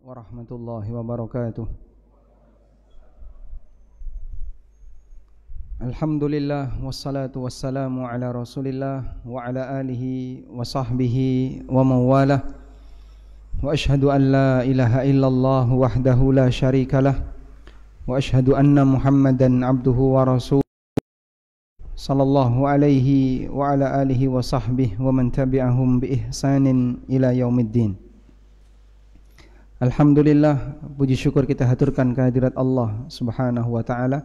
warahmatullahi wabarakatuh. Alhamdulillah wassalatu wassalamu ala Rasulillah wa ala alihi wa sahbihi wa mawalah. Wa ashhadu an la ilaha illallah wahdahu la syarikalah wa ashhadu anna Muhammadan abduhu wa rasuluh sallallahu alaihi wa ala alihi wa sahbihi wa man tabi'ahum bi ihsanin ila yaumiddin. Alhamdulillah, puji syukur kita haturkan kehadirat Allah Subhanahu wa taala.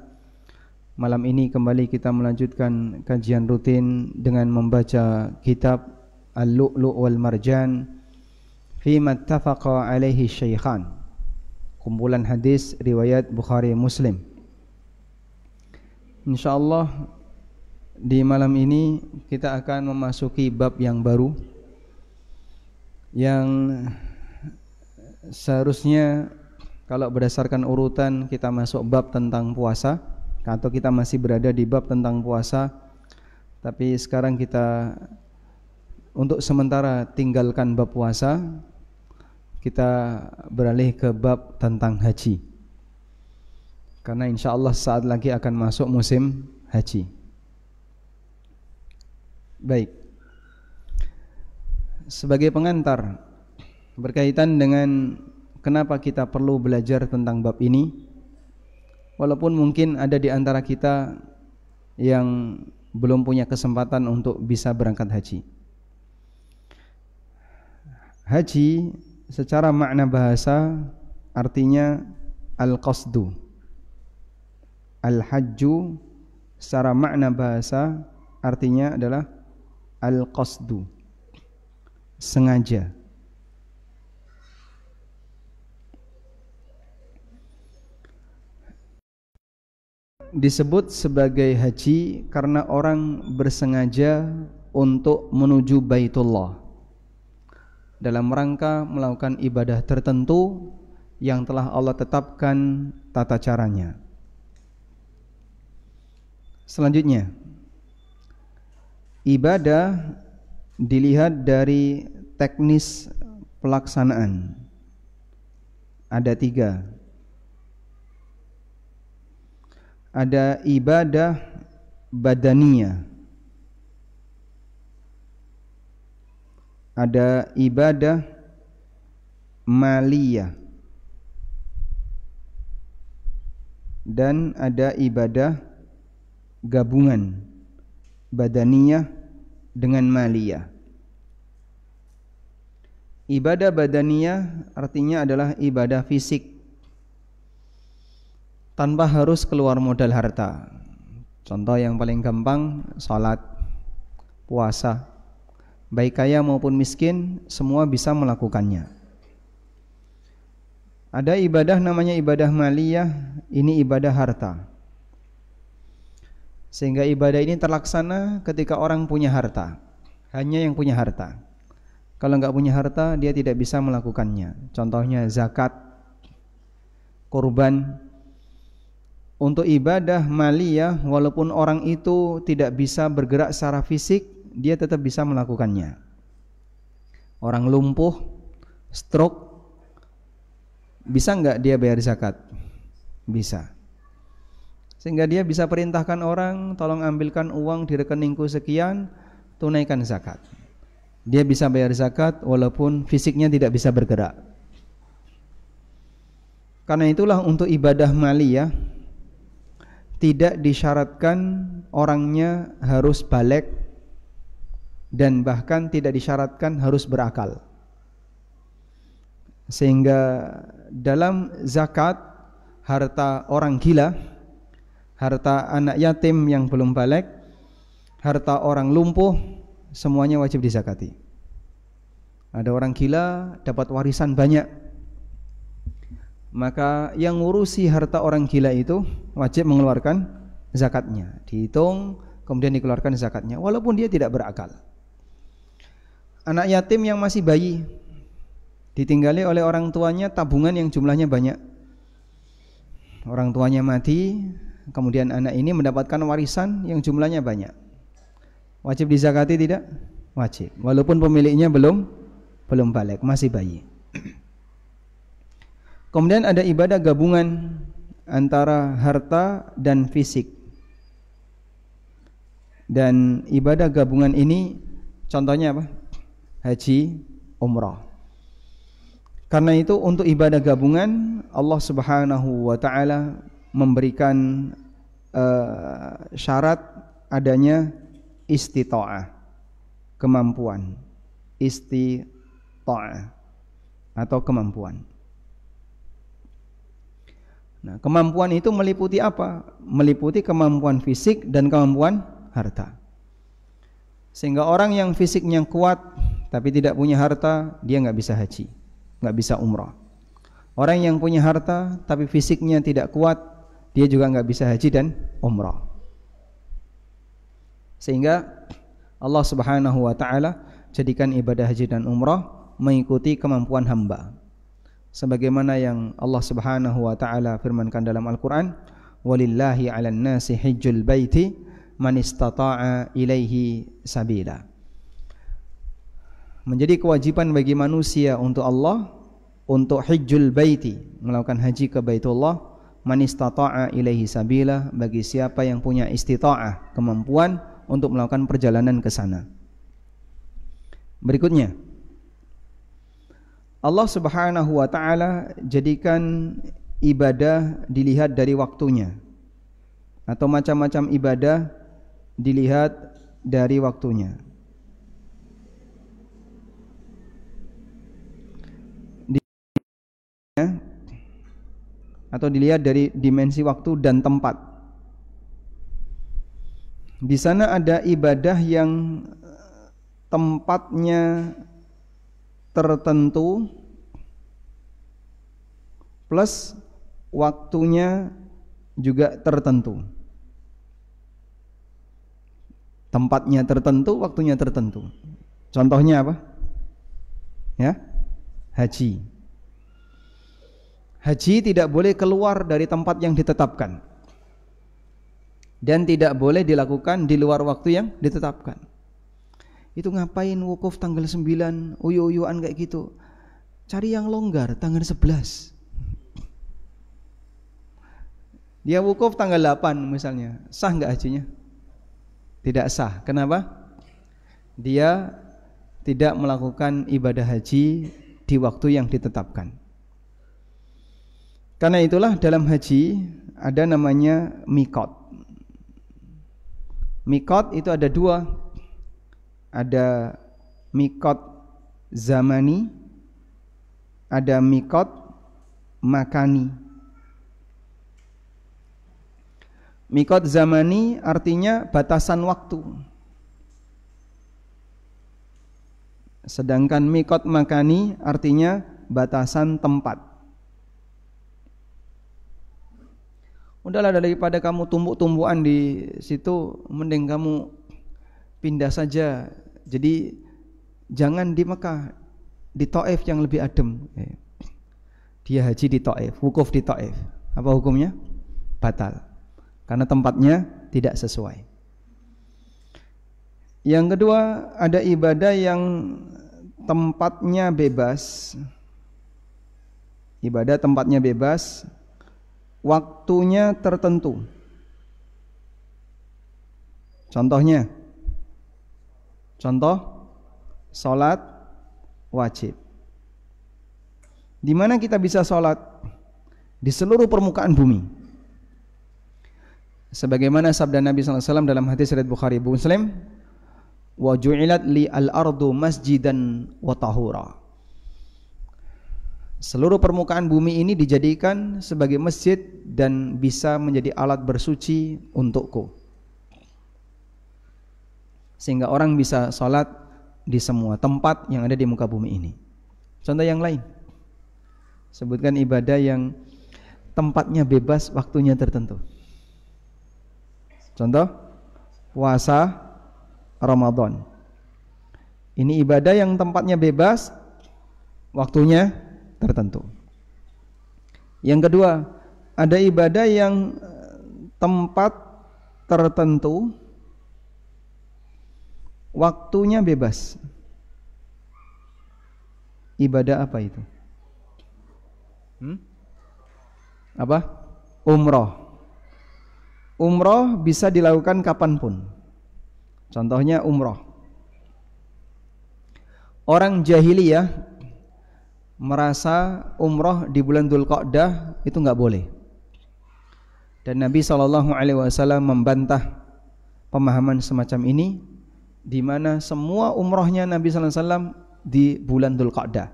Malam ini kembali kita melanjutkan kajian rutin dengan membaca kitab Al-Lu'lu' wal Marjan fima ittafaqa alaihi syaikhan, kumpulan hadis riwayat Bukhari Muslim. Insyaallah di malam ini kita akan memasuki bab yang baru yang seharusnya kalau berdasarkan urutan kita masuk bab tentang puasa, atau kita masih berada di bab tentang puasa, tapi sekarang kita untuk sementara tinggalkan bab puasa, kita beralih ke bab tentang haji, karena insya Allah saat lagi akan masuk musim haji. Baik, sebagai pengantar berkaitan dengan kenapa kita perlu belajar tentang bab ini, walaupun mungkin ada di antara kita yang belum punya kesempatan untuk bisa berangkat haji. Haji secara makna bahasa artinya al-qasdu. Al-hajju secara makna bahasa artinya adalah al-qasdu, sengaja. Disebut sebagai haji karena orang bersengaja untuk menuju Baitullah dalam rangka melakukan ibadah tertentu yang telah Allah tetapkan tata caranya. Selanjutnya, ibadah dilihat dari teknis pelaksanaan. Ada 3. Ada ibadah badaniyah, ada ibadah maliyah, dan ada ibadah gabungan badaniyah dengan maliyah. Ibadah badaniyah artinya adalah ibadah fisik tanpa harus keluar modal harta. Contoh yang paling gampang, salat, puasa, baik kaya maupun miskin, semua bisa melakukannya. Ada ibadah namanya ibadah maliyah, ini ibadah harta. Sehingga ibadah ini terlaksana ketika orang punya harta, hanya yang punya harta. Kalau enggak punya harta, dia tidak bisa melakukannya. Contohnya zakat, kurban. Untuk ibadah maliyah, walaupun orang itu tidak bisa bergerak secara fisik, dia tetap bisa melakukannya. Orang lumpuh, stroke, bisa enggak dia bayar zakat? Bisa. Sehingga dia bisa perintahkan orang, tolong ambilkan uang di rekeningku sekian, tunaikan zakat. Dia bisa bayar zakat walaupun fisiknya tidak bisa bergerak. Karena itulah untuk ibadah maliyah tidak disyaratkan orangnya harus baligh, dan bahkan tidak disyaratkan harus berakal. Sehingga dalam zakat, harta orang gila, harta anak yatim yang belum baligh, harta orang lumpuh, semuanya wajib dizakati. Ada orang gila dapat warisan banyak, maka yang ngurusi harta orang gila itu wajib mengeluarkan zakatnya. Dihitung kemudian dikeluarkan zakatnya walaupun dia tidak berakal. Anak yatim yang masih bayi ditinggali oleh orang tuanya tabungan yang jumlahnya banyak. Orang tuanya mati, kemudian anak ini mendapatkan warisan yang jumlahnya banyak. Wajib dizakati tidak? Wajib, walaupun pemiliknya belum baligh, masih bayi. Kemudian ada ibadah gabungan antara harta dan fisik. Dan ibadah gabungan ini contohnya apa? Haji, umrah. Karena itu untuk ibadah gabungan Allah Subhanahu wa taala memberikan syarat adanya istita'ah, kemampuan. Istita'ah atau kemampuan. Nah, kemampuan itu meliputi apa? Meliputi kemampuan fisik dan kemampuan harta. Sehingga orang yang fisiknya kuat tapi tidak punya harta, dia nggak bisa haji, nggak bisa umrah. Orang yang punya harta tapi fisiknya tidak kuat, dia juga nggak bisa haji dan umrah. Sehingga Allah Subhanahu wa taala jadikan ibadah haji dan umrah mengikuti kemampuan hamba. Sebagaimana yang Allah Subhanahu wa taala firmankan dalam Al-Qur'an, "Walillahi 'alan nasi hajjul baiti man istata'a ilaihi sabila." Menjadi kewajiban bagi manusia untuk Allah untuk hajjul baiti, melakukan haji ke Baitullah, man istata'a ilaihi sabila, bagi siapa yang punya istita'ah, kemampuan untuk melakukan perjalanan ke sana. Berikutnya, Allah Subhanahu wa taala jadikan ibadah dilihat dari waktunya, atau macam-macam ibadah dilihat dari waktunya. Atau dilihat dari dimensi waktu dan tempat. Di sana ada ibadah yang tempatnya tertentu plus waktunya juga tertentu. Tempatnya tertentu, waktunya tertentu. Contohnya apa? Ya, haji. Haji tidak boleh keluar dari tempat yang ditetapkan dan tidak boleh dilakukan di luar waktu yang ditetapkan. Itu ngapain wukuf tanggal 9, uyu-uyuan kayak gitu? Cari yang longgar, tanggal 11. Dia wukuf tanggal 8 misalnya, sah nggak hajinya? Tidak sah. Kenapa? Dia tidak melakukan ibadah haji di waktu yang ditetapkan. Karena itulah dalam haji ada namanya mikot. Mikot itu ada dua. Ada mikot zamani, ada mikot makani. Mikot zamani artinya batasan waktu. Sedangkan mikot makani artinya batasan tempat. Udahlah, daripada kamu tumbuk-tumbukan di situ, mending kamu pindah saja. Jadi jangan di Mekah, di Taif yang lebih adem. Dia haji di Taif, wukuf di Taif. Apa hukumnya? Batal. Karena tempatnya tidak sesuai. Yang kedua, ada ibadah yang tempatnya bebas. Ibadah tempatnya bebas, waktunya tertentu. Contohnya, sholat wajib. Di mana kita bisa sholat? Di seluruh permukaan bumi. Sebagaimana sabda Nabi SAW dalam hadis riwayat Bukhari Muslim, wa ju'ilat li al-ardu masjidan wa tahura. Seluruh permukaan bumi ini dijadikan sebagai masjid dan bisa menjadi alat bersuci untukku. Sehingga orang bisa sholat di semua tempat yang ada di muka bumi ini. Contoh yang lain, sebutkan ibadah yang tempatnya bebas, waktunya tertentu. Contoh, puasa Ramadan. Ini ibadah yang tempatnya bebas, waktunya tertentu. Yang kedua, ada ibadah yang tempat tertentu, waktunya bebas. Ibadah apa itu? apa? Umroh. Umroh bisa dilakukan kapanpun. Contohnya umroh. Orang jahiliyah merasa umroh di bulan Dzulqa'dah itu nggak boleh. Dan Nabi SAW membantah pemahaman semacam ini, di mana semua umrohnya Nabi SAW di bulan Dzulqa'dah.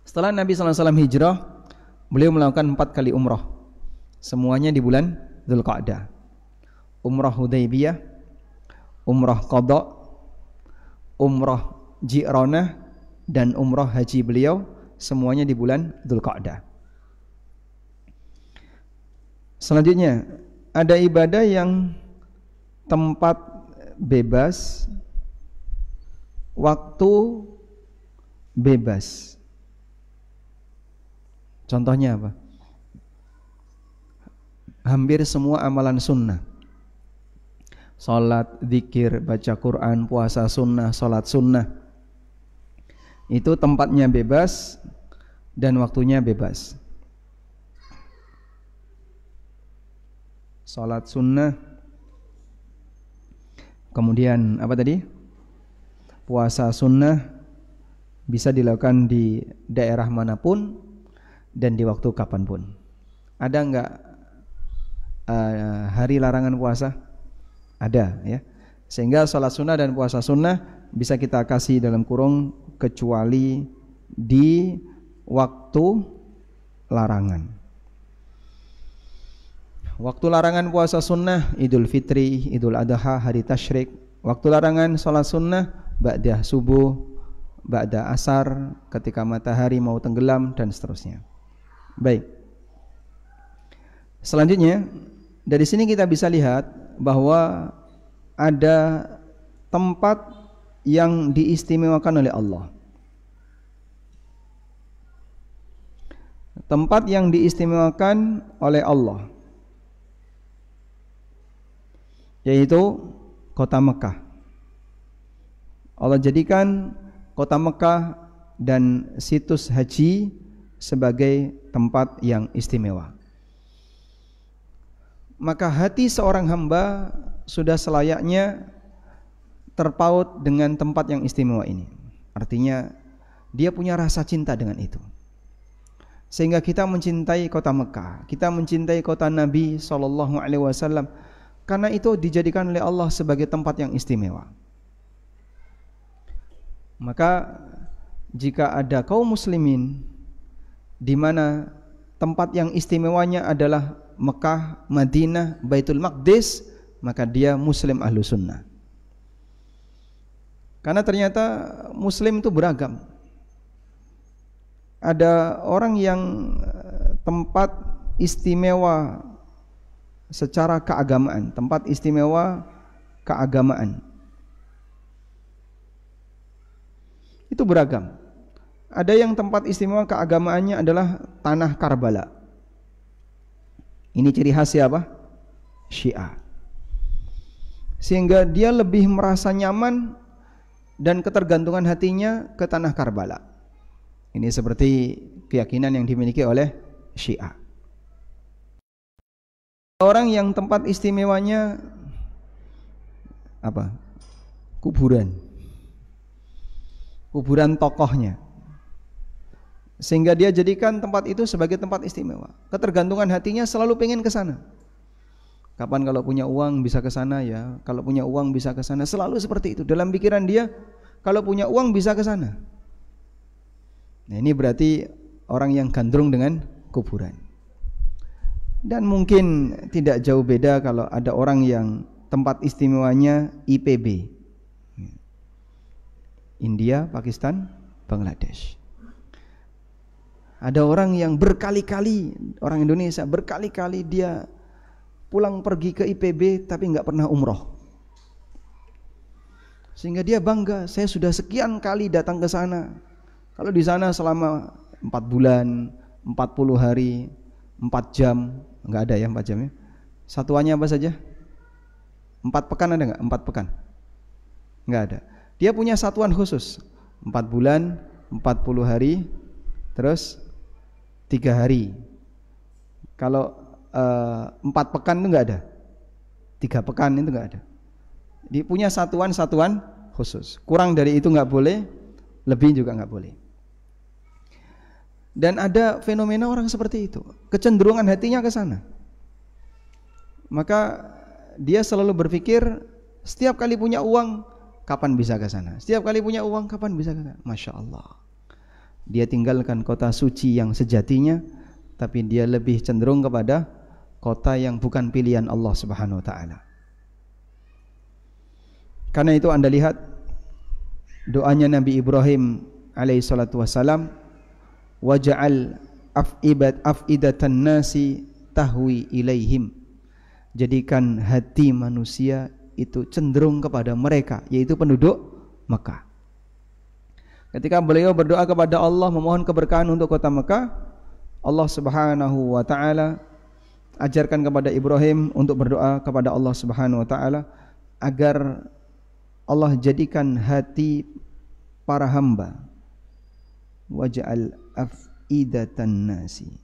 Setelah Nabi SAW hijrah, beliau melakukan 4 kali umroh, semuanya di bulan Dzulqa'dah. Umrah Hudaybiyah, umrah Qadha, umrah Ji'ranah, dan umrah haji beliau semuanya di bulan Dzulqa'dah. Selanjutnya ada ibadah yang tempat bebas, waktu bebas. Contohnya apa? Hampir semua amalan sunnah, salat, zikir, baca Quran, puasa sunnah, salat sunnah, itu tempatnya bebas dan waktunya bebas. Salat sunnah, kemudian apa tadi? Puasa sunnah bisa dilakukan di daerah manapun dan di waktu kapanpun. Ada enggak hari larangan puasa? Ada, ya. Sehingga salat sunnah dan puasa sunnah bisa kita kasih dalam kurung kecuali di waktu larangan. Waktu larangan puasa sunnah Idul Fitri, Idul Adha, hari tasyrik. Waktu larangan salat sunnah ba'da subuh, ba'da asar, ketika matahari mau tenggelam, dan seterusnya. Baik. Selanjutnya, dari sini kita bisa lihat bahwa ada tempat yang diistimewakan oleh Allah. Tempat yang diistimewakan oleh Allah, yaitu kota Mekah. Allah jadikan kota Mekah dan situs haji sebagai tempat yang istimewa. Maka hati seorang hamba sudah selayaknya terpaut dengan tempat yang istimewa ini. Artinya dia punya rasa cinta dengan itu, sehingga kita mencintai kota Mekah, kita mencintai kota Nabi SAW, karena itu dijadikan oleh Allah sebagai tempat yang istimewa. Maka jika ada kaum muslimin di mana tempat yang istimewanya adalah Mekah, Madinah, Baitul Maqdis, maka dia muslim ahlu sunnah. Karena ternyata muslim itu beragam. Ada orang yang tempat istimewa secara keagamaan, tempat istimewa keagamaan itu beragam. Ada yang tempat istimewa keagamaannya adalah tanah Karbala. Ini ciri khas siapa? Syiah. Sehingga dia lebih merasa nyaman dan ketergantungan hatinya ke tanah Karbala. Ini seperti keyakinan yang dimiliki oleh Syiah. Orang yang tempat istimewanya apa? Kuburan. Kuburan tokohnya. Sehingga dia jadikan tempat itu sebagai tempat istimewa. Ketergantungan hatinya selalu pengen ke sana. Kapan kalau punya uang bisa ke sana ya, kalau punya uang bisa ke sana, selalu seperti itu. Dalam pikiran dia, kalau punya uang bisa ke sana. Nah, ini berarti orang yang gandrung dengan kuburan. Dan mungkin tidak jauh beda kalau ada orang yang tempat istimewanya IPB. India, Pakistan, Bangladesh. Ada orang yang berkali-kali, orang Indonesia berkali-kali dia pulang pergi ke IPB tapi nggak pernah umroh. Sehingga dia bangga, saya sudah sekian kali datang ke sana. Kalau di sana selama 4 bulan, 40 hari, 4 jam, nggak ada ya 4 jamnya. Satuannya apa saja? 4 pekan ada nggak? 4 pekan? Nggak ada. Dia punya satuan khusus, 4 bulan, 40 hari, terus 3 hari. Kalau 4 pekan itu enggak ada. 3 pekan itu enggak ada. Dia punya satuan-satuan khusus. Kurang dari itu enggak boleh, lebih juga enggak boleh. Dan ada fenomena orang seperti itu, kecenderungan hatinya ke sana. Maka dia selalu berpikir setiap kali punya uang kapan bisa ke sana. Setiap kali punya uang kapan bisa ke sana. Masya Allah. Dia tinggalkan kota suci yang sejatinya, tapi dia lebih cenderung kepada kota yang bukan pilihan Allah Subhanahu wa taala. Karena itu Anda lihat doanya Nabi Ibrahim alaihi salatu wasalam, waja'al afidatan nasi tahwi ilaihim. Jadikan hati manusia itu cenderung kepada mereka, yaitu penduduk Mekah. Ketika beliau berdoa kepada Allah memohon keberkahan untuk kota Mekah, Allah Subhanahu wa taala ajarkan kepada Ibrahim untuk berdoa kepada Allah Subhanahu wa taala agar Allah jadikan hati para hamba, waj'al afidatan nasi.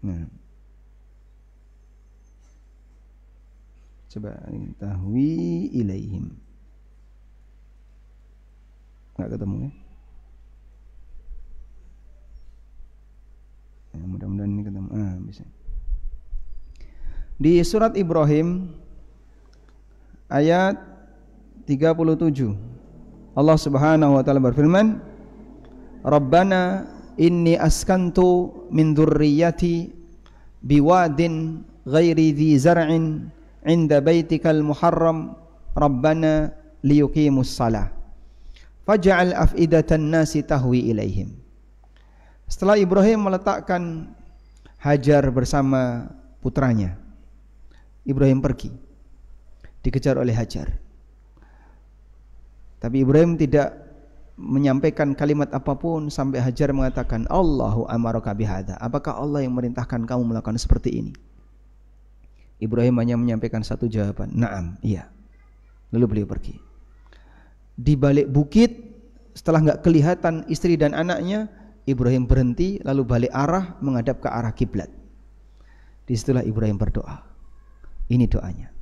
Nah, coba tahwi ilaihim. Enggak ketemu ya? Mudah-mudahan ini ketemu. Bisa. Di surat Ibrahim ayat 37 Allah Subhanahu wa taala berfirman, Rabbana inni askantu min dzurriyyati biwadin ghairi dzi zar'in 'inda baitikal muharram rabbana liyuqimus shalah faj'al afidatan nasi tahwi ilaihim. Setelah Ibrahim meletakkan Hajar bersama putranya, Ibrahim pergi, dikejar oleh Hajar. Tapi Ibrahim tidak menyampaikan kalimat apapun sampai Hajar mengatakan, Allahu amaraka bihadza. Apakah Allah yang merintahkan kamu melakukan seperti ini? Ibrahim hanya menyampaikan satu jawaban, na'am, iya. Lalu beliau pergi. Di balik bukit, setelah enggak kelihatan istri dan anaknya, Ibrahim berhenti lalu balik arah menghadap ke arah kiblat. Disitulah Ibrahim berdoa. Ini doanya.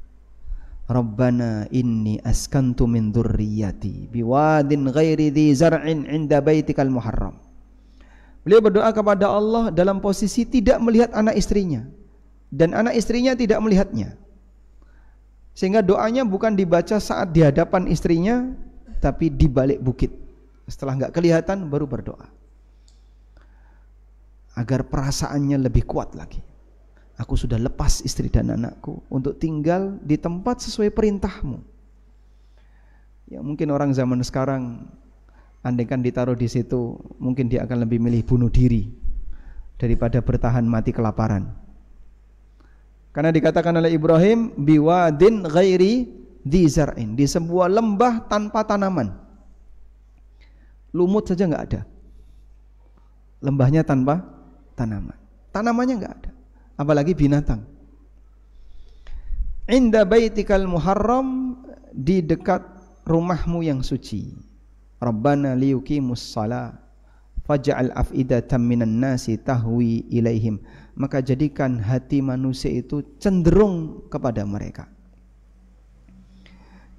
Rabbana inni askantu min dzurriyyati biwadin ghairi dzi zar'in 'inda baitikal muharram. Beliau berdoa kepada Allah dalam posisi tidak melihat anak istrinya dan anak istrinya tidak melihatnya. Sehingga doanya bukan dibaca saat di hadapan istrinya, tapi di balik bukit. Setelah enggak kelihatan baru berdoa. Agar perasaannya lebih kuat lagi. Aku sudah lepas istri dan anakku untuk tinggal di tempat sesuai perintahmu. Ya mungkin orang zaman sekarang andaikan ditaruh di situ, mungkin dia akan lebih milih bunuh diri daripada bertahan mati kelaparan. Karena dikatakan oleh Ibrahim biwadin ghairi dzi zar'in, di sebuah lembah tanpa tanaman. Lumut saja enggak ada. Lembahnya tanpa tanaman. Tanamannya enggak ada, apalagi binatang. Inda baitikal muharram, di dekat rumahmu yang suci. Rabbana liyuqimus shalah faj'al afidatan minan nasi tahwi ilaihim. Maka jadikan hati manusia itu cenderung kepada mereka.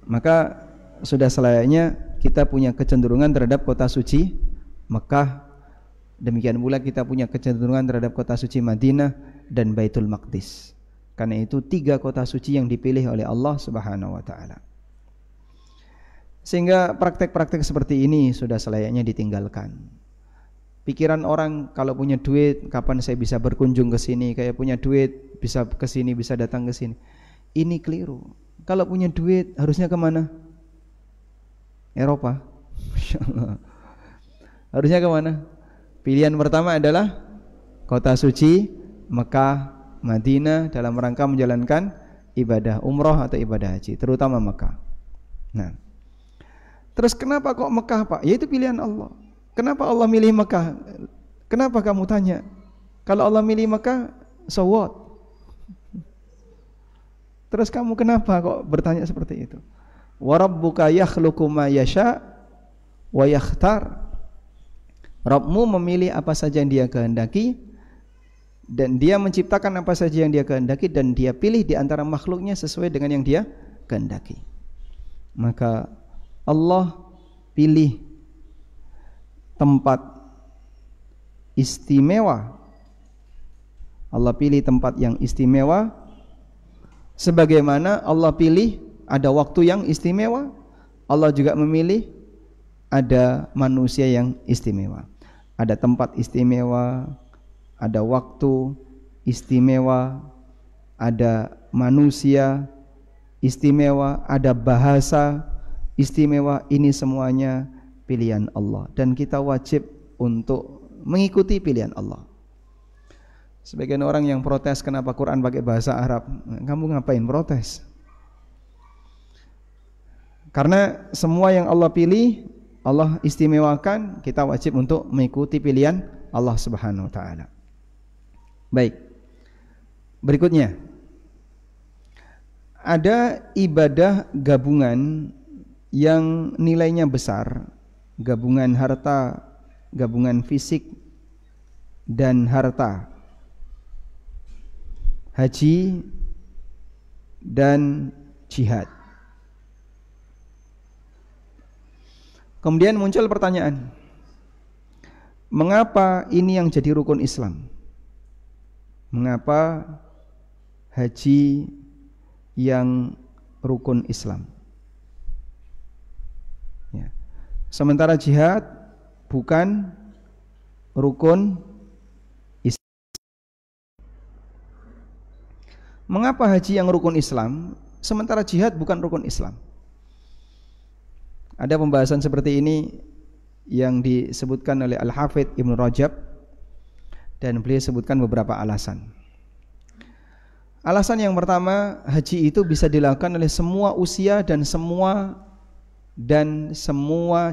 Maka sudah selayaknya kita punya kecenderungan terhadap kota suci Mekah. Demikian pula kita punya kecenderungan terhadap kota suci Madinah dan Baitul Maqdis. Karena itu 3 kota suci yang dipilih oleh Allah Subhanahu wa taala. Sehingga praktek-praktek seperti ini sudah selayaknya ditinggalkan. Pikiran orang kalau punya duit, kapan saya bisa berkunjung ke sini, kayak punya duit bisa ke sini, bisa datang ke sini. Ini keliru. Kalau punya duit harusnya kemana? Eropa. Masyaallah. Harusnya kemana? Pilihan pertama adalah kota suci Mekah, Madinah dalam rangka menjalankan ibadah umroh atau ibadah haji, terutama Mekah. Nah, terus kenapa kok Mekah, Pak? Ya itu pilihan Allah. Kenapa Allah milih Mekah? Kenapa kamu tanya? Kalau Allah milih Mekah, so what? Terus kamu kenapa kok bertanya seperti itu? Wa rabbuka yakhluqu ma yasha wa yakhtar. Rabbmu memilih apa saja yang dia kehendaki dan dia menciptakan apa saja yang dia kehendaki dan dia pilih di antara makhluknya sesuai dengan yang dia kehendaki. Maka Allah pilih tempat istimewa. Allah pilih tempat yang istimewa sebagaimana Allah pilih ada waktu yang istimewa. Allah juga memilih ada manusia yang istimewa. Ada tempat istimewa, ada waktu istimewa, ada manusia istimewa, ada bahasa istimewa. Ini semuanya pilihan Allah dan kita wajib untuk mengikuti pilihan Allah. Sebagian orang yang protes kenapa Quran pakai bahasa Arab, kamu ngapain protes? Karena semua yang Allah pilih, Allah istimewakan, kita wajib untuk mengikuti pilihan Allah Subhanahu wa taala. Baik. Berikutnya, ada ibadah gabungan yang nilainya besar, gabungan harta, gabungan fisik dan harta. Haji dan jihad. Kemudian muncul pertanyaan, mengapa ini yang jadi rukun Islam? Mengapa haji yang rukun Islam? Ya. Sementara jihad bukan rukun Islam. Mengapa haji yang rukun Islam, sementara jihad bukan rukun Islam? Ada pembahasan seperti ini yang disebutkan oleh Al-Hafidh Ibn Rajab dan beliau sebutkan beberapa alasan. Alasan yang pertama, haji itu bisa dilakukan oleh semua usia dan semua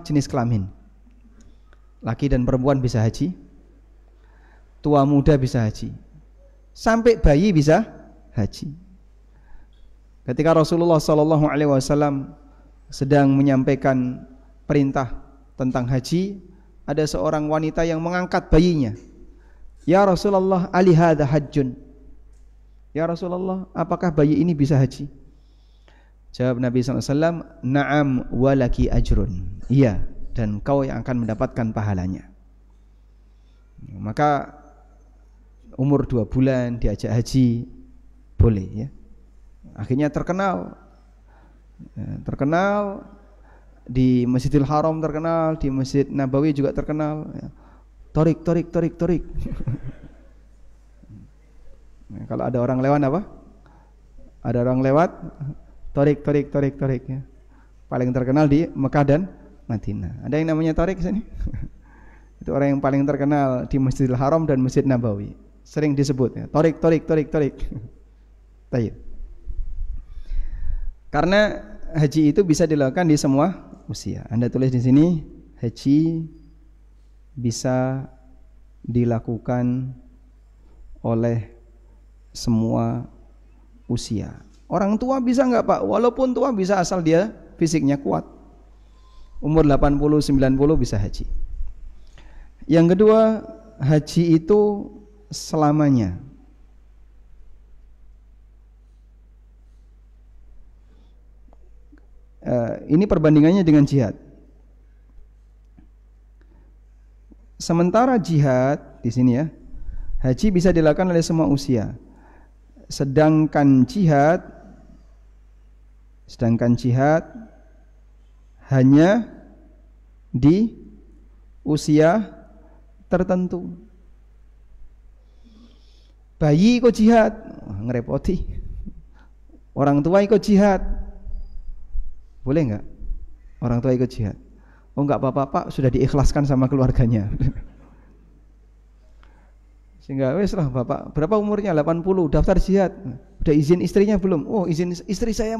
jenis kelamin. Laki dan perempuan bisa haji, tua muda bisa haji, sampai bayi bisa haji. Ketika Rasulullah SAW sedang menyampaikan perintah tentang haji, ada seorang wanita yang mengangkat bayinya. Ya Rasulullah, ali hadza hajjun. Ya Rasulullah, apakah bayi ini bisa haji? Jawab Nabi SAW, na'am walaki ajrun. Iya, dan kau yang akan mendapatkan pahalanya. Maka umur 2 bulan diajak haji boleh ya. Akhirnya terkenal di Masjidil Haram, terkenal di Masjid Nabawi juga terkenal ya. Torik. Kalau ada orang lewat apa? Ada orang lewat torik ya. Paling terkenal di Mekah dan Madinah. Ada yang namanya torik sini? Itu orang yang paling terkenal di Masjidil Haram dan Masjid Nabawi. Sering disebut ya. Torik. Tayyib. Karena haji itu bisa dilakukan di semua usia. Anda tulis di sini, haji bisa dilakukan oleh semua usia. Orang tua bisa enggak Pak? Walaupun tua bisa asal dia fisiknya kuat. Umur 80, 90 bisa haji. Yang kedua, haji itu selamanya. Ini perbandingannya dengan jihad. Sementara jihad di sini ya, haji bisa dilakukan oleh semua usia. Sedangkan jihad hanya di usia tertentu. Bayi ikut jihad, ngerepoti. Orang tua ikut jihad, boleh enggak? Orang tua ikut jihad. Oh enggak apa-apa Pak, sudah diikhlaskan sama keluarganya. Sehingga wes lah Bapak, berapa umurnya? 80, daftar jihad. Udah izin istrinya belum? Oh, izin istri saya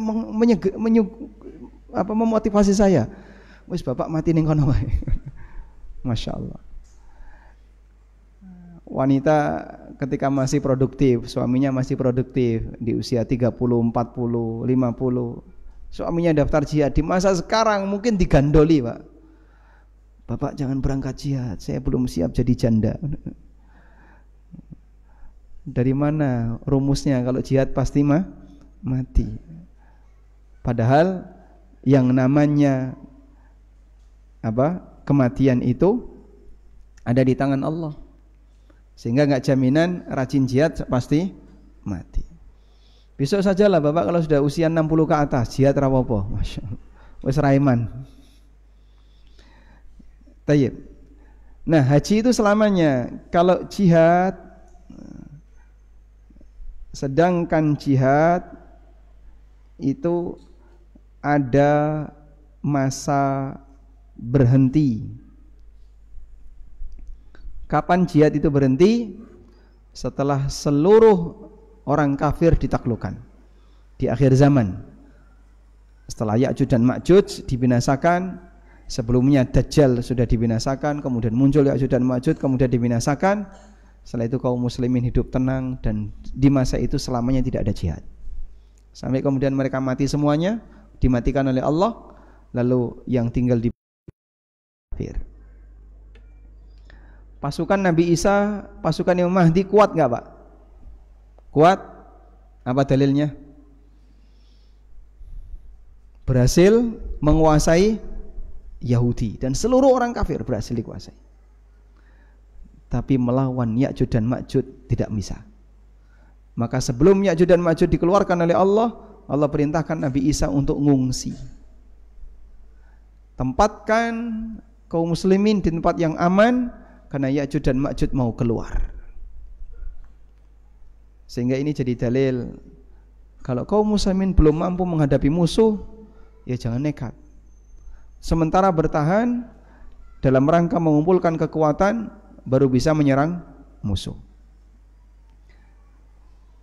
memotivasi saya. Wes Bapak mati ning kono wae. Masya Allah. Wanita ketika masih produktif, suaminya masih produktif di usia 30, 40, 50, suaminya daftar jihad. Di masa sekarang mungkin digandoli, Pak. Bapak jangan berangkat jihad, saya belum siap jadi janda. Dari mana rumusnya kalau jihad pasti mati? Padahal yang namanya kematian itu ada di tangan Allah. Sehingga enggak jaminan rajin jihad pasti mati. Besok sajalah Bapak kalau sudah usia 60 ke atas jihad ra apa-apa. Masyaallah. Wis raiman. Tayyib. Nah, haji itu selamanya. Kalau jihad, sedangkan jihad itu ada masa berhenti. Kapan jihad itu berhenti? Setelah seluruh orang kafir ditaklukkan di akhir zaman. Setelah Ya'juj dan Ma'juj dibinasakan, sebelumnya Dajjal sudah dibinasakan, kemudian muncul Ya'juj dan Ma'juj, kemudian dibinasakan. Setelah itu kaum muslimin hidup tenang, dan di masa itu selamanya tidak ada jihad. Sampai kemudian mereka mati semuanya, dimatikan oleh Allah, lalu yang tinggal di kafir. Pasukan Nabi Isa, pasukan Imam Mahdi kuat enggak, Pak? Kuat? Apa dalilnya? Berhasil menguasai Yahudi dan seluruh orang kafir berhasil dikuasai. Tapi melawan Ya'juj dan Ma'juj tidak bisa. Maka sebelum Ya'juj dan Ma'juj dikeluarkan oleh Allah, Allah perintahkan Nabi Isa untuk ngungsi. Tempatkan kaum muslimin di tempat yang aman, karena Ya'juj dan Ma'juj mau keluar. Sehingga ini jadi dalil, kalau kaum muslimin belum mampu menghadapi musuh, ya jangan nekat. Sementara bertahan dalam rangka mengumpulkan kekuatan, baru bisa menyerang musuh.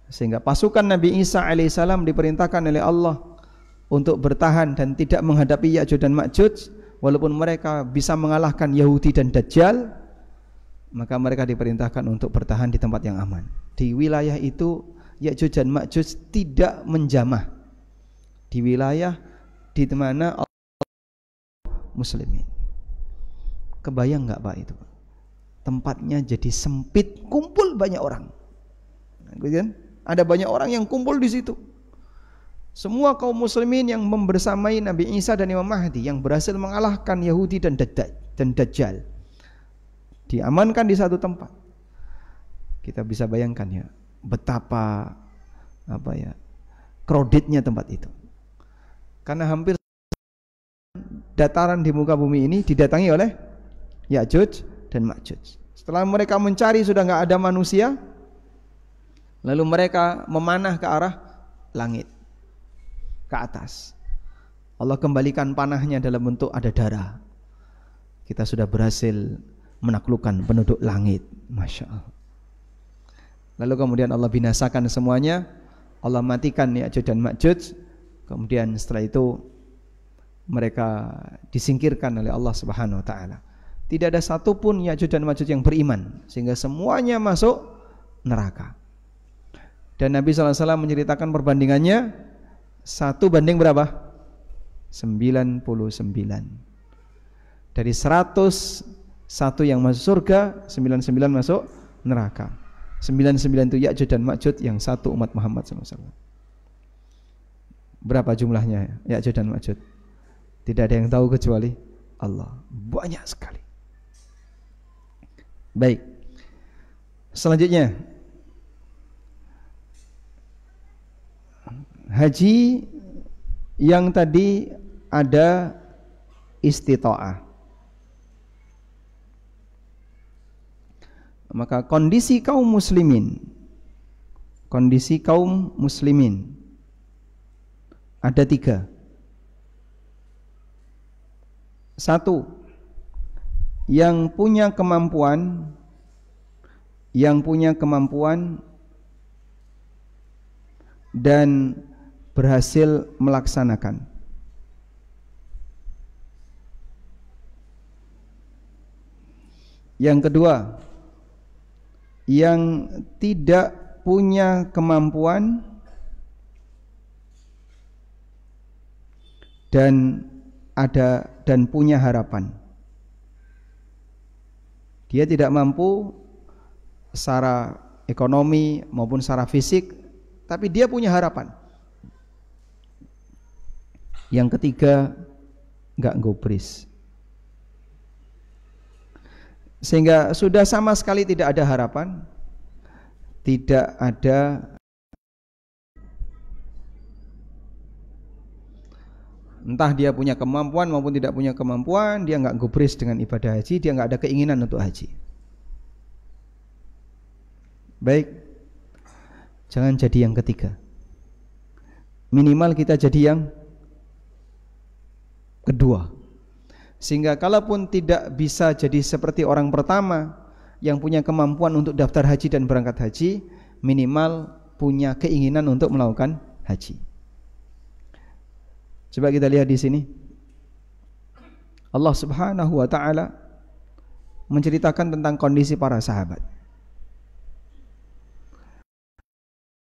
Sehingga pasukan Nabi Isa alaihissalam diperintahkan oleh Allah untuk bertahan dan tidak menghadapi Ya'juj dan Ma'juj, walaupun mereka bisa mengalahkan Yahudi dan Dajjal, maka mereka diperintahkan untuk bertahan di tempat yang aman. Di wilayah itu Ya'juj dan Ma'juj tidak menjamah di wilayah di mana muslimin. Kebayang enggak Pak itu? Tempatnya jadi sempit, kumpul banyak orang. Ada banyak orang yang kumpul di situ. Semua kaum muslimin yang membersamai Nabi Isa dan Imam Mahdi yang berhasil mengalahkan Yahudi dan Dajjal diamankan di satu tempat. Kita bisa bayangkan ya, betapa crowdednya tempat itu. Karena hampir dataran di muka bumi ini didatangi oleh Ya'juj dan Ma'juj. Setelah mereka mencari sudah enggak ada manusia, lalu mereka memanah ke arah langit, ke atas. Allah kembalikan panahnya dalam bentuk ada darah. Kita sudah berhasil menaklukkan penduduk langit. Masya Allah. Lalu kemudian Allah binasakan semuanya, Allah matikan Ya'juj dan Ma'juj. Kemudian setelah itu mereka disingkirkan oleh Allah Subhanahu wa taala. Tidak ada satupun Ya'juj dan Ma'juj yang beriman, sehingga semuanya masuk neraka. Dan Nabi SAW menceritakan perbandingannya 1 banding berapa? 99. Dari 101 yang masuk surga, 99 masuk neraka. 99 itu Ya'juj dan Ma'juj, yang 1 umat Muhammad SAW. Berapa jumlahnya Ya'juj dan Ma'juj? Tidak ada yang tahu kecuali Allah. Banyak sekali. Baik. Selanjutnya, haji yang tadi ada istita'ah. Maka kondisi kaum muslimin ada 3. 1, yang punya kemampuan dan berhasil melaksanakan. Yang kedua, yang tidak punya kemampuan dan punya harapan. Dia tidak mampu secara ekonomi maupun secara fisik, tapi dia punya harapan. Yang ketiga, enggak gubris. Sehingga sudah sama sekali tidak ada harapan, tidak ada, entah dia punya kemampuan maupun tidak punya kemampuan, dia enggak gubris dengan ibadah haji, dia enggak ada keinginan untuk haji. Baik, jangan jadi yang ketiga. Minimal kita jadi yang kedua. Sehingga kalaupun tidak bisa jadi seperti orang pertama yang punya kemampuan untuk daftar haji dan berangkat haji, minimal punya keinginan untuk melakukan haji. Coba kita lihat di sini. Allah Subhanahu wa taala menceritakan tentang kondisi para sahabat.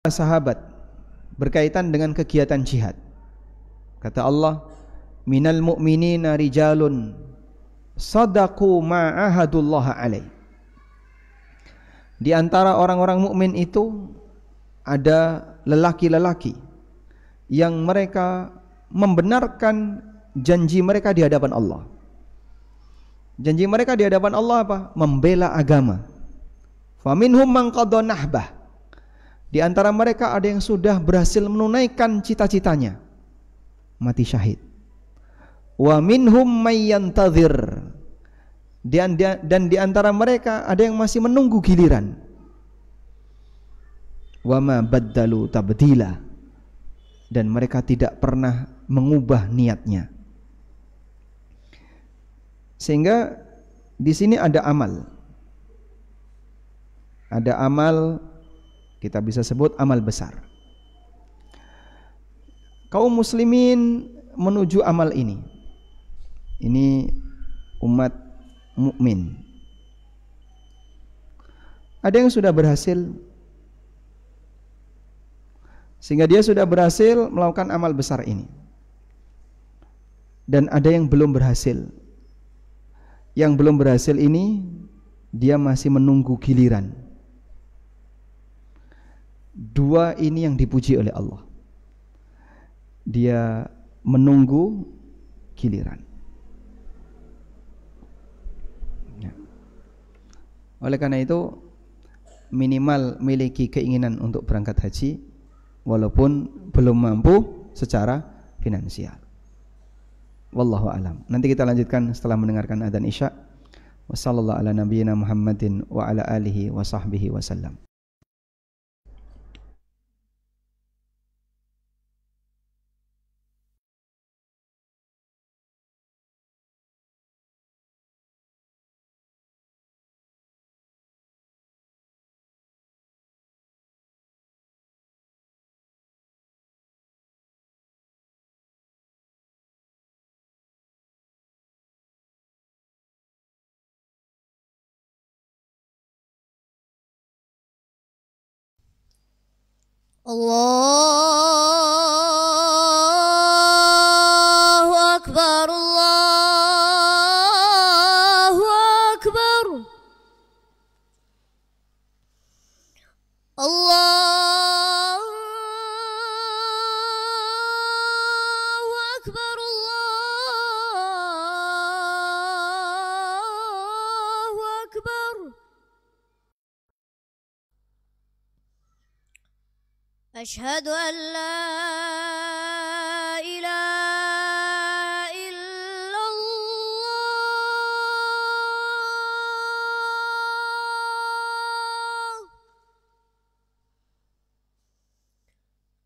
Sahabat berkaitan dengan kegiatan jihad. Kata Allah, minal mu'minina rijalun sadaqu ma'ahadullah alaih. Di antara orang-orang mukmin itu ada lelaki-lelaki yang mereka membenarkan janji mereka di hadapan Allah. Janji mereka di hadapan Allah apa? Membela agama. Faminhum man qadha nahbah. Di antara mereka ada yang sudah berhasil menunaikan cita-citanya, mati syahid. Wa minhum may yantazir. Dan di antara mereka ada yang masih menunggu giliran. Wa ma baddalu tabdila. Dan mereka tidak pernah mengubah niatnya. Sehingga di sini ada amal. Ada amal, kita bisa sebut amal besar. Kaum muslimin menuju amal ini. Ini umat mukmin. Ada yang sudah berhasil, sehingga dia sudah berhasil melakukan amal besar ini. Dan ada yang belum berhasil. Yang belum berhasil ini dia masih menunggu giliran. Dua ini yang dipuji oleh Allah. Dia menunggu giliran. Ya. Oleh karena itu minimal miliki keinginan untuk berangkat haji walaupun belum mampu secara finansial. Wallahu alam. Nanti kita lanjutkan setelah mendengarkan adzan Isya. Wassallallahu ala nabiyyina Muhammadin wa ala alihi wa sahbihi wasallam. Allahu Akbar, Allahu Akbar, Allahu Akbar, Allahu Akbar. أشهد أن لا إله إلا الله.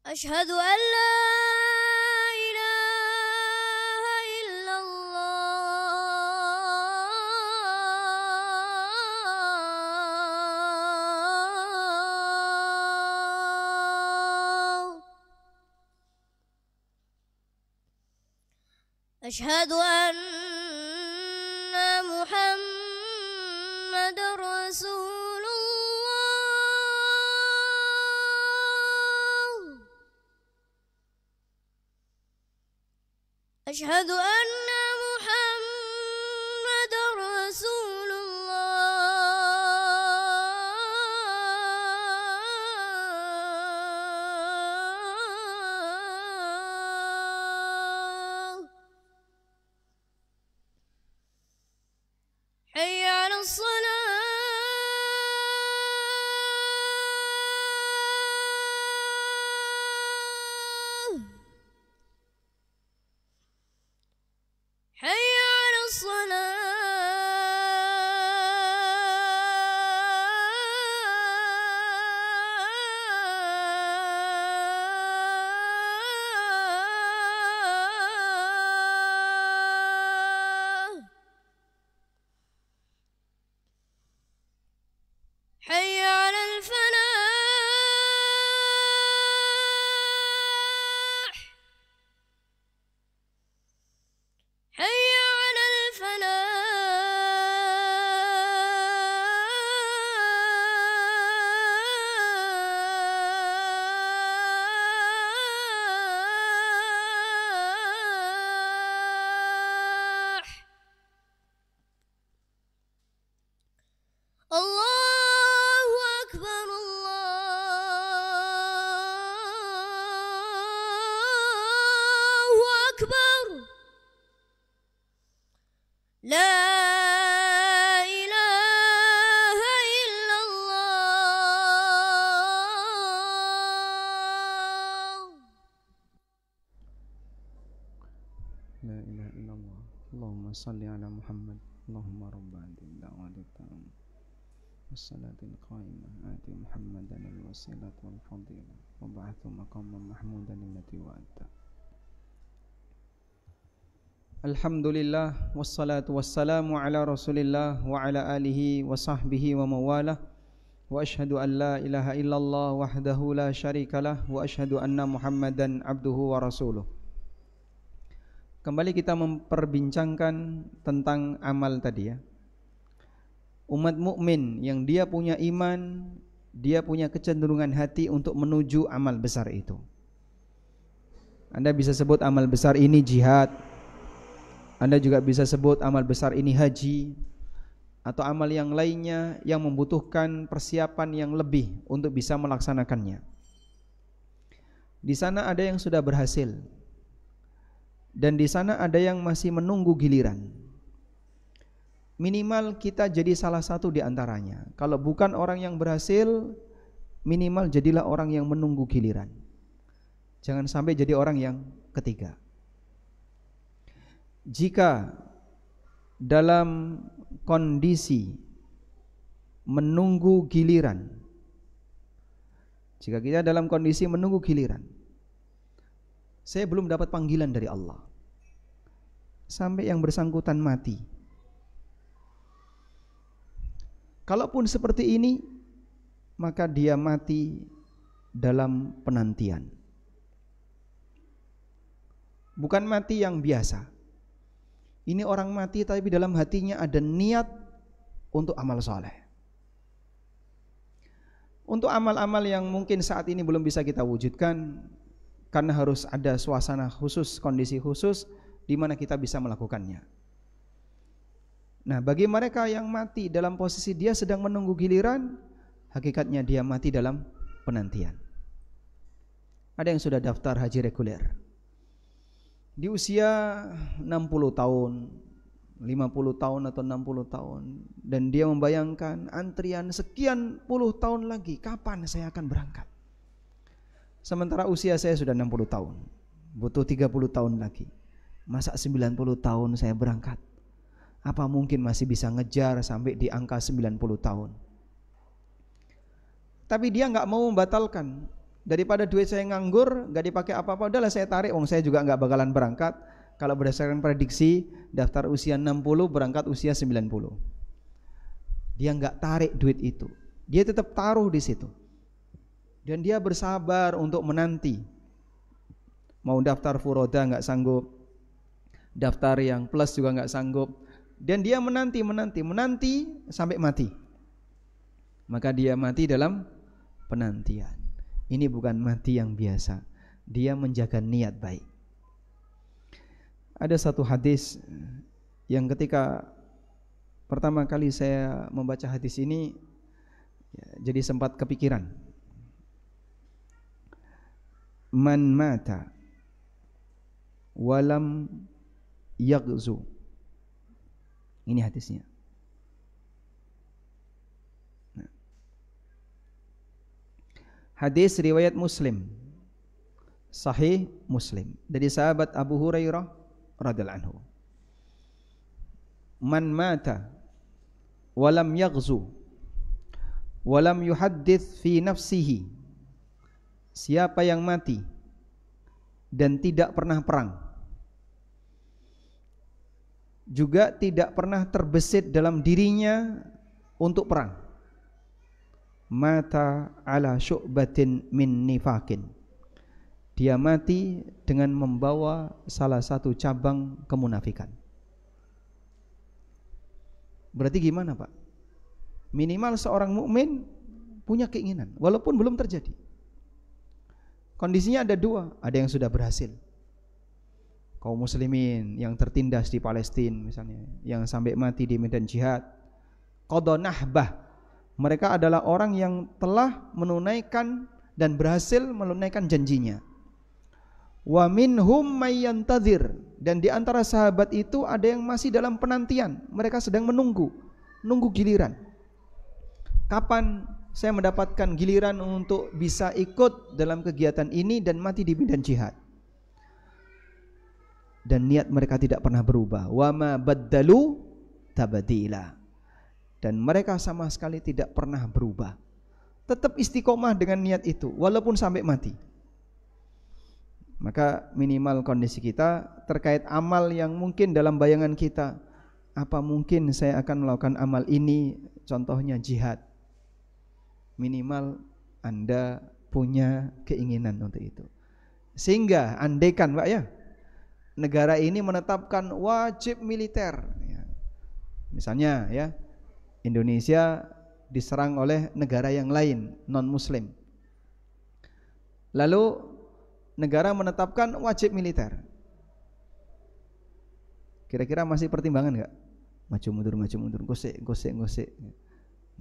أشهد أن لا إله إلا الله. أشهد أن محمد رسول الله. أشهد أن محمد رسول الله. حي على الصلاة. حي على الصلاة. حي على الفلاح. حي على الفلاح. الله أكبر الله أكبر. لا إله إلا الله. La ilaha illallah. Allahumma salli ala Muhammad. Allahumma rabba hadhihi ad-da'wati at-tammah was-salati al-qa'imah ati Muhammadan al-wasilata wal-fadilah wa ba'athu maqaman mahmudan allati wa'adta. Alhamdulillah wassalatu wassalamu ala Rasulillah wa ala alihi wa sahbihi wa mawalah. Wa ashhadu an la ilaha illallah wahdahu la syarikalah wa ashhadu anna Muhammadan abduhu wa rasuluh. Kembali kita memperbincangkan tentang amal tadi ya. Umat mukmin yang dia punya iman, dia punya kecenderungan hati untuk menuju amal besar itu. Anda bisa sebut amal besar ini jihad. Anda juga bisa sebut amal besar ini haji, atau amal yang lainnya yang membutuhkan persiapan yang lebih untuk bisa melaksanakannya. Di sana ada yang sudah berhasil, dan di sana ada yang masih menunggu giliran. Minimal kita jadi salah satu di antaranya. Kalau bukan orang yang berhasil, minimal jadilah orang yang menunggu giliran. Jangan sampai jadi orang yang ketiga. Jika dalam kondisi menunggu giliran, jika kita dalam kondisi menunggu giliran, saya belum dapat panggilan dari Allah, sampai yang bersangkutan mati. Kalaupun seperti ini, maka dia mati dalam penantian. Bukan mati yang biasa. Ini orang mati tapi dalam hatinya ada niat untuk amal soleh. Untuk amal-amal yang mungkin saat ini belum bisa kita wujudkan, karena harus ada suasana khusus, kondisi khusus di mana kita bisa melakukannya. Nah, bagi mereka yang mati dalam posisi dia sedang menunggu giliran, hakikatnya dia mati dalam penantian. Ada yang sudah daftar haji reguler di usia 60 tahun, 50 tahun atau 60 tahun, dan dia membayangkan antrian sekian puluh tahun lagi, kapan saya akan berangkat? Sementara usia saya sudah 60 tahun, butuh 30 tahun lagi. Masa 90 tahun saya berangkat? Apa mungkin masih bisa ngejar sampai di angka 90 tahun? Tapi dia nggak mau membatalkan. Daripada duit saya nganggur, nggak dipakai apa-apa, udahlah saya tarik, wong saya juga nggak bakalan berangkat. Kalau berdasarkan prediksi, daftar usia 60, berangkat usia 90. Dia nggak tarik duit itu, dia tetap taruh di situ. Dan dia bersabar untuk menanti. Mau daftar furoda nggak sanggup, daftar yang plus juga nggak sanggup, dan dia menanti sampai mati. Maka dia mati dalam penantian. Ini bukan mati yang biasa, dia menjaga niat baik. Ada satu hadis yang ketika pertama kali saya membaca hadis ini jadi sempat kepikiran. Man mata walam yaghzu. Ini hadisnya. Hadis riwayat Muslim, Sahih Muslim, dari sahabat Abu Hurairah radhiyallahu anhu. Man mata walam yaghzu walam yuhaddits fi nafsihi. Siapa yang mati dan tidak pernah perang, juga tidak pernah terbesit dalam dirinya untuk perang, mata ala syu'batin min nifakin. Dia mati dengan membawa salah satu cabang kemunafikan. Berarti gimana, Pak? Minimal seorang mukmin punya keinginan walaupun belum terjadi. Kondisinya ada dua, ada yang sudah berhasil. Kaum muslimin yang tertindas di Palestina misalnya, yang sampai mati di medan jihad, qadha nahbah. Mereka adalah orang yang telah menunaikan dan berhasil menunaikan janjinya. Wa minhum may yantazir, dan di antara sahabat itu ada yang masih dalam penantian. Mereka sedang menunggu giliran. Kapan saya mendapatkan giliran untuk bisa ikut dalam kegiatan ini dan mati di medan jihad. Dan niat mereka tidak pernah berubah. Wa ma baddalu tabdila. Dan mereka sama sekali tidak pernah berubah. Tetap istiqomah dengan niat itu walaupun sampai mati. Maka minimal kondisi kita terkait amal yang mungkin dalam bayangan kita, apa mungkin saya akan melakukan amal ini, contohnya jihad. Minimal Anda punya keinginan untuk itu. Sehingga andaikan Pak ya, negara ini menetapkan wajib militer ya. Misalnya ya, Indonesia diserang oleh negara yang lain non muslim, lalu negara menetapkan wajib militer, kira-kira masih pertimbangan enggak? Maju mundur, gosek.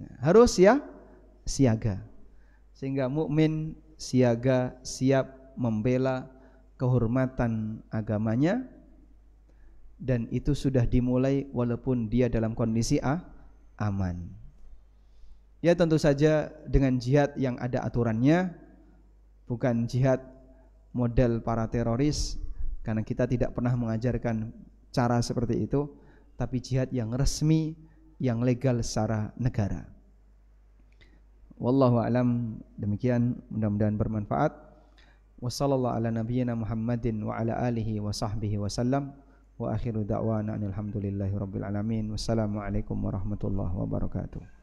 Nah, harus ya siaga. Sehingga mukmin siaga, siap membela kehormatan agamanya, dan itu sudah dimulai walaupun dia dalam kondisi aman. Ya tentu saja dengan jihad yang ada aturannya, bukan jihad model para teroris, karena kita tidak pernah mengajarkan cara seperti itu, tapi jihad yang resmi, yang legal secara negara. Wallahu a'lam, demikian, mudah-mudahan bermanfaat. Wassallallahu ala nabiyyina Muhammadin wa ala alihi wa sahbihi wasallam. Wa akhiru da'wana alhamdulillahi rabbil alamin. Wassalamualaikum warahmatullahi wabarakatuh.